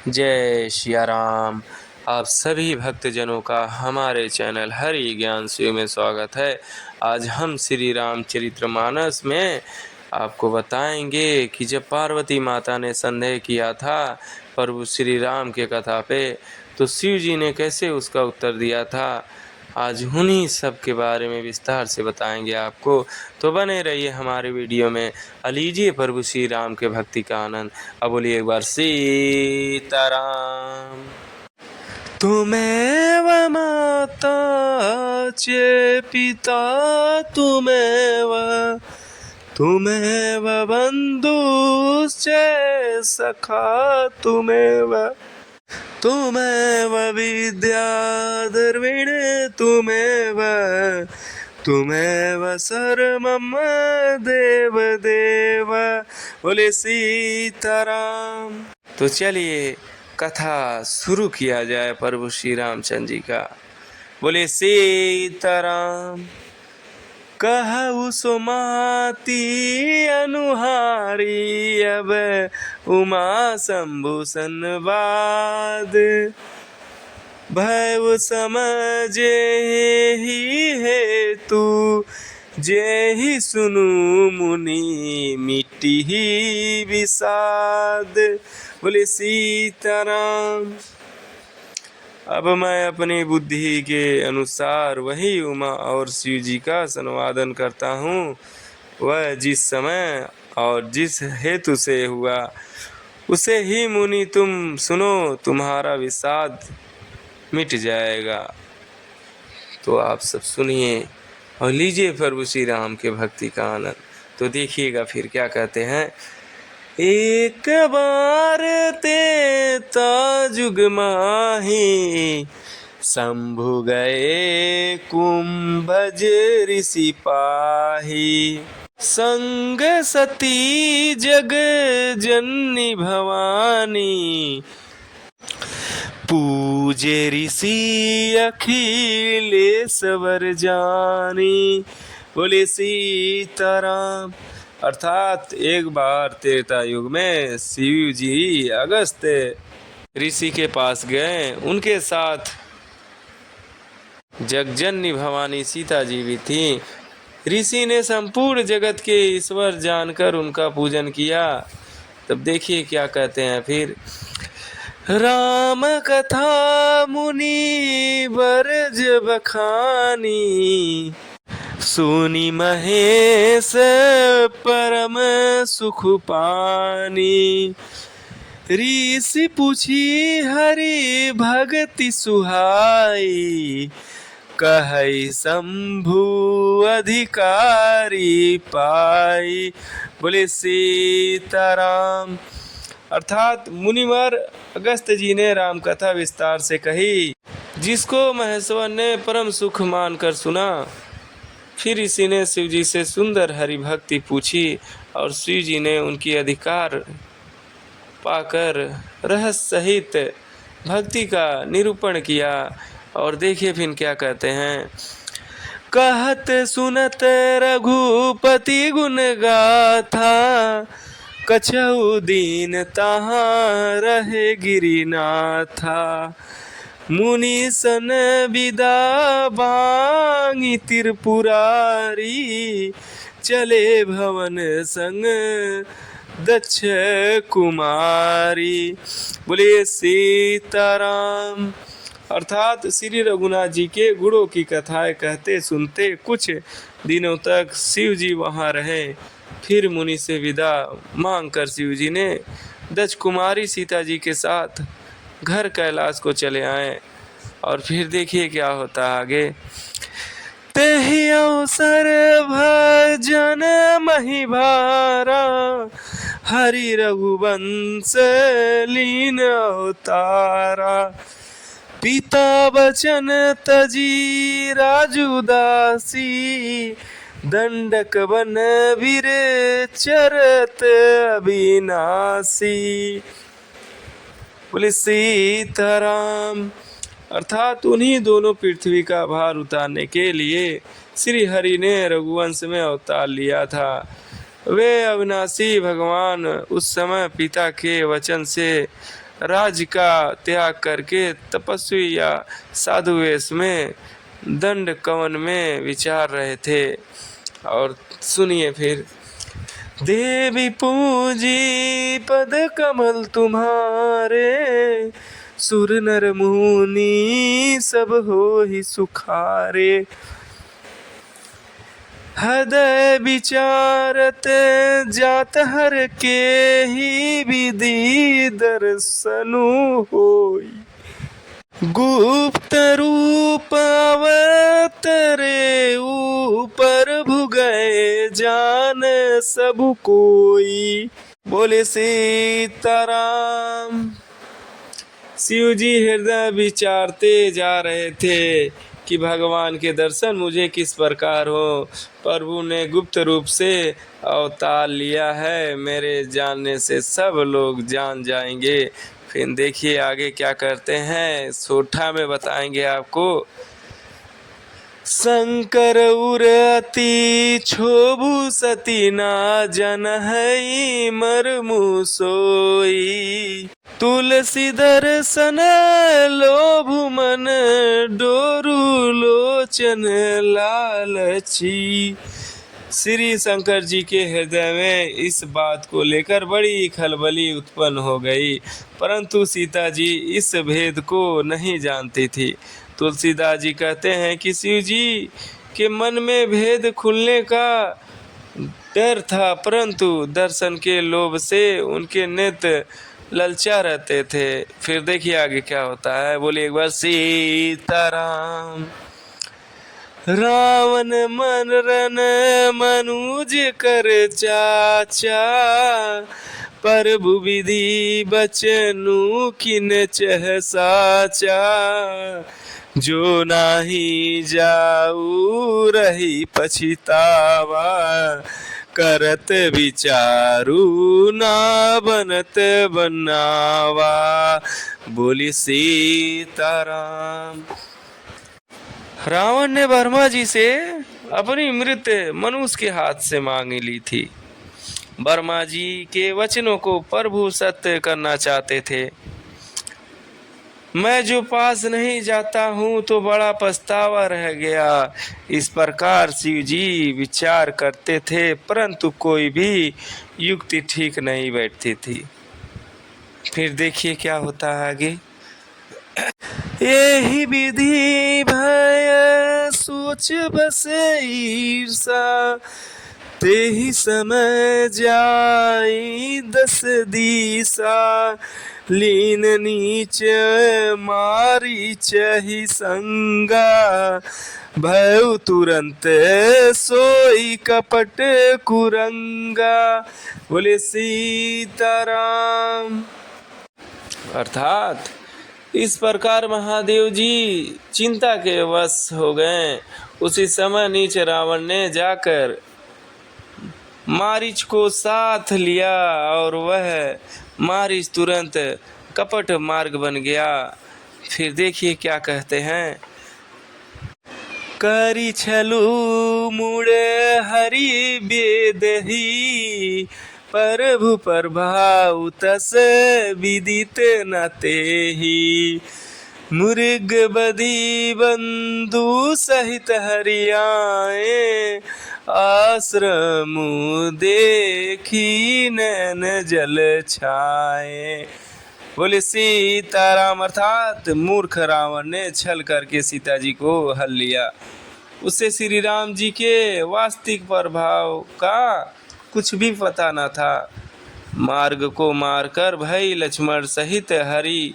जय सिया राम। आप सभी भक्तजनों का हमारे चैनल हरि ज्ञान शिव में स्वागत है। आज हम श्री रामचरितमानस में आपको बताएंगे कि जब पार्वती माता ने संदेह किया था प्रभु श्री राम के कथा पे, तो शिव जी ने कैसे उसका उत्तर दिया था। आज उन्हीं सब के बारे में विस्तार से बताएंगे आपको, तो बने रहिए हमारे वीडियो में। लीजिए प्रभु श्री राम के भक्ति का आनंद। अब बोलिए एक बार सीताराम। तुमेव माता चे पिता तुमेव, तुमेव बन्धुश्चे सखा तुमेव, तुमेव विद्या द्रविण तुमेव, तुमेव सर्वमम देव देव। बोले सीताराम। तो चलिए कथा शुरू किया जाए प्रभु श्री रामचंद्र जी का। बोले सीताराम। कहु सुमाति अनुहारी, अब उमा शंभु संवाद, भैव समझे ही हेतु, जेहि सुनु मुनि मिट्टी ही विषाद। बोले सीताराम। अब मैं अपनी बुद्धि के अनुसार वही उमा और शिव जी का संवादन करता हूँ। वह जिस समय और जिस हेतु से हुआ उसे ही मुनि तुम सुनो, तुम्हारा विषाद मिट जाएगा। तो आप सब सुनिए और लीजिए प्रभु श्री राम के भक्ति का आनंद। तो देखिएगा फिर क्या कहते हैं। एक बार ते जुग माही, शंभु गए कुंभज ऋषि पाही, संग सती जग जननी भवानी, पूजे ऋषि अखिलेश्वर जानी। बोले सीताराम। अर्थात एक बार त्रेता युग में शिव जी अगस्त ऋषि के पास गए। उनके साथ जगजननी भवानी सीता जी भी थी। ऋषि ने संपूर्ण जगत के ईश्वर जानकर उनका पूजन किया। तब देखिए क्या कहते हैं फिर। राम कथा मुनि बरज बखानी, सुनी महेश परम सुख पानी, ऋषि पूछी हरि भगति सुहाई, कहई शंभु अधिकारी पाई। बोले सीताराम। अर्थात मुनिवर अगस्त जी ने राम कथा विस्तार से कही, जिसको महेश्वर ने परम सुख मानकर सुना। फिर ऋषि ने शिव जी से सुंदर हरि भक्ति पूछी और शिव जी ने उनकी अधिकार पाकर रहस्य सहित भक्ति का निरूपण किया। और देखिए फिर क्या कहते हैं। कहत सुनत रघुपति गुण गाथा, कछऊ दीन तहाँ रहे गिरिनाथा, मुनि सन विदा बांगी त्रिपुरारी, चले भवन संग दक्ष कुमारी। बोले सीताराम। अर्थात श्री रघुनाथ जी के गुणों की कथाएं कहते सुनते कुछ दिनों तक शिव जी वहाँ रहे। फिर मुनि से विदा मांगकर शिव जी ने दक्ष कुमारी सीता जी के साथ घर कैलाश को चले आए। और फिर देखिए क्या होता है आगे। तेहि अवसर भजन मही भारा, हरि रघुवंश लीन अवतारा, पिता बचन तजी राजू दासी, दंडक वन वीर चरत अविनाशी। बोले सीताराम। अर्थात उन्हीं दोनों पृथ्वी का भार उतारने के लिए श्री हरि ने रघुवंश में अवतार लिया था। वे अविनाशी भगवान उस समय पिता के वचन से राज का त्याग करके तपस्वी या साधु वेश में दंड कवन में विचार रहे थे। और सुनिए फिर, देवी पूजी पद कमल तुम्हारे, सुर नर मुनि सब हो ही सुखारे, हृदय विचारत जात हर के ही विधि दर्शनु होई, गुप्त रूप अवतरे ऊपर भुगए जान सब कोई। बोले सीताराम। शिव जी हृदय विचारते जा रहे थे कि भगवान के दर्शन मुझे किस प्रकार हो। प्रभु ने गुप्त रूप से अवतार लिया है, मेरे जानने से सब लोग जान जाएंगे। फिर देखिए आगे क्या करते हैं, सोठा में बताएंगे आपको। शंकर उर अति क्षोभु सती ना जन है मरमु सोई, तुलसी दर्शन लोभु मन डोरु लोचन लालची। श्री शंकर जी के हृदय में इस बात को लेकर बड़ी खलबली उत्पन्न हो गई, परंतु सीता जी इस भेद को नहीं जानती थी। तुलसीदास जी कहते हैं कि शिव जी के मन में भेद खुलने का डर था, परंतु दर्शन के लोभ से उनके नेत्र ललचा रहते थे। फिर देखिए आगे क्या होता है, बोलिए एक बार सीताराम। रावण मन रन मनुज कर चाचा, प्रभु विधि बचनु किन चह साचा, जो नाही जाऊ रही पछितावा, करत विचारू ना बनत बनावा। बोली सीताराम। रावण ने ब्रह्मा जी से अपनी मृत मनुष्य के हाथ से मांग ली थी। ब्रह्मा जी के वचनों को प्रभु सत्य करना चाहते थे। मैं जो पास नहीं जाता हूँ तो बड़ा पछतावा रह गया। इस प्रकार शिव जी विचार करते थे, परंतु कोई भी युक्ति ठीक नहीं बैठती थी। फिर देखिए क्या होता है आगे। यही विधि भय सोच बस ईर्षा, तेहि समय जाई 10 दिशा, लीन नीच मारीच ही संगा, भय तुरंत सोई कपट कुरंगा। बोले सीताराम। अर्थात इस प्रकार महादेव जी चिंता के वश हो गए। उसी समय नीच रावण ने जाकर मारीच को साथ लिया और वह मारीच तुरंत कपट मार्ग बन गया। फिर देखिए क्या कहते हैं। करी छलु मुड़े हरि बेदही, प्रभु प्रभाव तस विदित न तेहि, मृग बधी बंधु सहित हरियाए, आश्रम देखी नैन जल छाए। बोले सीताराम। अर्थात मूर्ख रावण ने छल करके सीता जी को हल लिया। उसे श्री राम जी के वास्तविक प्रभाव का कुछ भी पता न था। मार्ग को मारकर भाई लक्ष्मण सहित हरि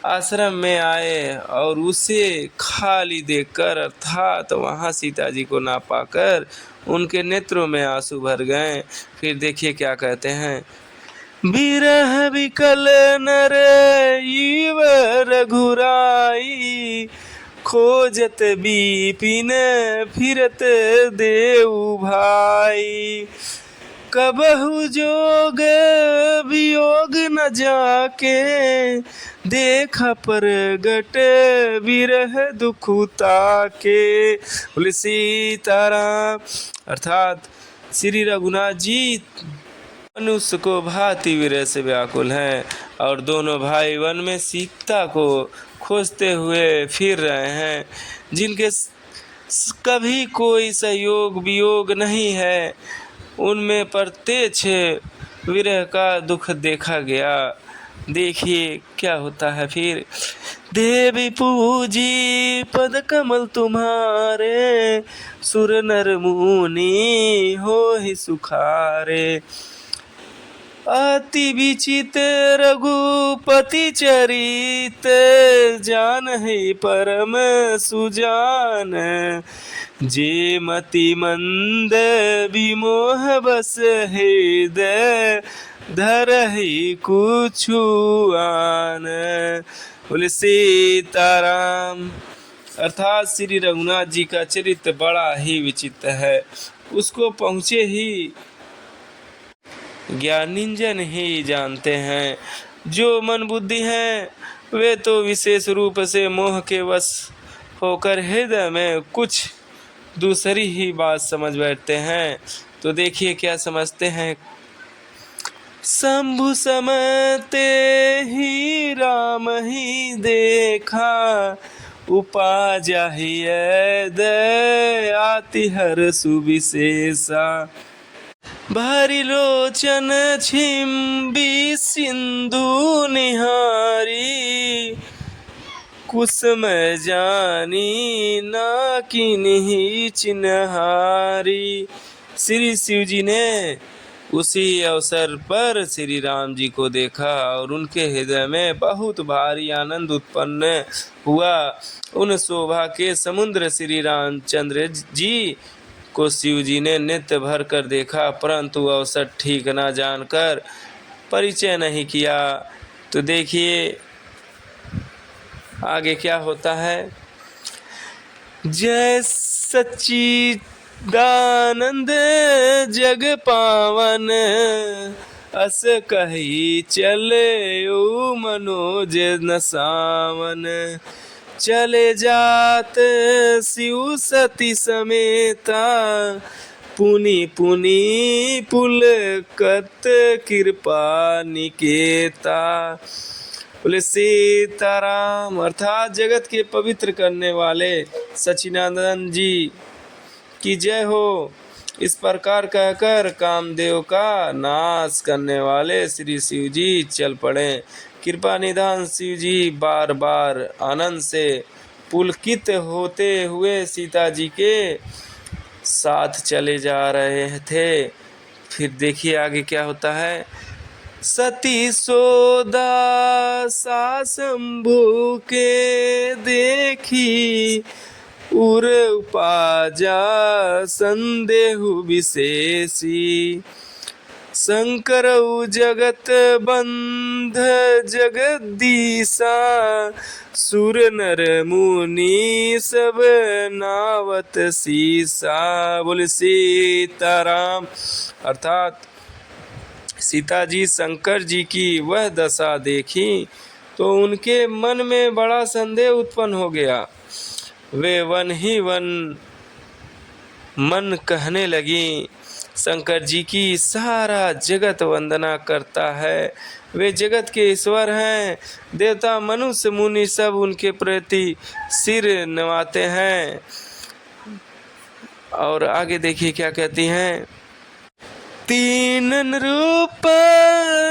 आश्रम में आए और उसे खाली देखकर अर्थात वहाँ सीता जी को ना पाकर उनके नेत्रों में आंसू भर गए। फिर देखिए क्या कहते हैं। बिरह विकल नर ईव रघुराई, खोजत बिपिन फिरत देव भाई, कबहु जोग वियोग न जाके, देखा प्रगट विरह दुखुता के। बोले सीताराम। अर्थात श्री रघुनाथ जी मनुष्य को भांति विरह से व्याकुल हैं और दोनों भाई वन में सीता को खोजते हुए फिर रहे हैं, जिनके कभी कोई सहयोग वियोग नहीं है। उनमें प्रत्यक्ष विरह का दुख देखा गया। देखिए क्या होता है फिर। देवी पूजी पद कमल तुम्हारे, सुर नर मुनि हो ही सुखारे। अति विचित रघुपति चरित, जान ही परम सुजान। जे मति मंद विमोह बस हृदय, धरहि कुछु आन। बोले सीताराम। अर्थात श्री रघुनाथ जी का चरित्र बड़ा ही विचित्र है। उसको पहुँचे ही ज्ञानीजन ही जानते हैं। जो मन बुद्धि हैं वे तो विशेष रूप से मोह के वश होकर हृदय में कुछ दूसरी ही बात समझ बैठते हैं। तो देखिए क्या समझते हैं। शंभु समते ही राम ही देखा, उपाजा ही आति हर सुविशेषा। भारी लोचन छिम्बी सिंधु निहारी, कुसुम जानी ना किन्हीं चिन्हारी। श्री शिव जी ने उसी अवसर पर श्री राम जी को देखा और उनके हृदय में बहुत भारी आनंद उत्पन्न हुआ। उन शोभा के समुद्र श्री रामचंद्र जी को शिव जी ने नित्य भर कर देखा, परंतु अवसर ठीक न जानकर परिचय नहीं किया। तो देखिए आगे क्या होता है। जय सच्चिदानंद जग पावन, अस कही चले ओ मनोज न सावन। चले जात शिव सती समेता, पुनि पुनि पुलकत कृपा निकेता। बोले सीताराम। अर्थात जगत के पवित्र करने वाले सच्चिदानंद जी की जय हो। इस प्रकार कहकर कामदेव का नाश करने वाले श्री शिव जी चल पड़े। कृपा निधान शिव जी बार बार आनंद से पुलकित होते हुए सीता जी के साथ चले जा रहे थे। फिर देखिए आगे क्या होता है। सती सोदा शंभु के देखी, उर उपाजा संदेहु विशेषी। शंकर जगत बंध जगदीशा, सुर नर मुनि सब नावत सीसा। बोले सीताराम। अर्थात सीता जी शंकर जी की वह दशा देखी तो उनके मन में बड़ा संदेह उत्पन्न हो गया। वे वन ही वन मन कहने लगी, शंकर जी की सारा जगत वंदना करता है। वे जगत के ईश्वर हैं। देवता मनुष्य मुनि सब उनके प्रति सिर नवाते हैं। और आगे देखिए क्या कहती हैं। तीन रूप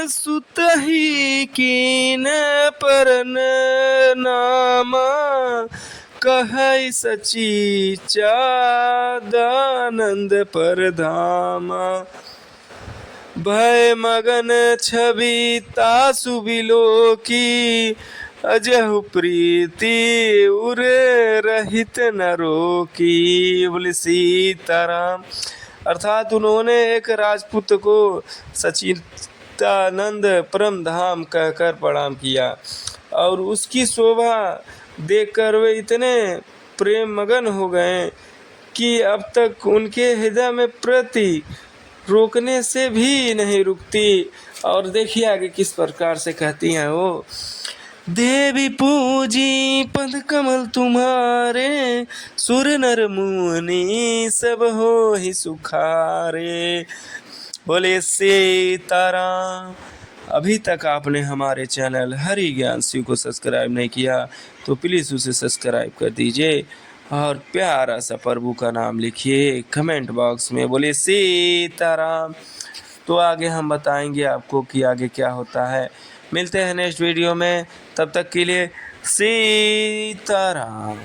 सुतहि कीन परन नामा, कहै सची चादानंद परधामा। भय मगन छवि तासु बिलोकी, अजहु प्रीति उर रहित न रोकी। बोले सीताराम। अर्थात उन्होंने एक राजपुत्र को सच्चिदानंद परम धाम कहकर प्रणाम किया और उसकी शोभा देखकर वे इतने प्रेम मगन हो गए कि अब तक उनके हृदय में प्रति रोकने से भी नहीं रुकती। और देखिए आगे किस प्रकार से कहती हैं वो। देवी पूजी पद कमल तुम्हारे, सुर नर मुनि सब हो ही सुखारे। बोले सीताराम। अभी तक आपने हमारे चैनल हरि ज्ञान शिव को सब्सक्राइब नहीं किया तो प्लीज़ उसे सब्सक्राइब कर दीजिए और प्यारा सा प्रभु का नाम लिखिए कमेंट बॉक्स में, बोले सीताराम। तो आगे हम बताएंगे आपको कि आगे क्या होता है। मिलते हैं नेक्स्ट वीडियो में, तब तक के लिए सीताराम।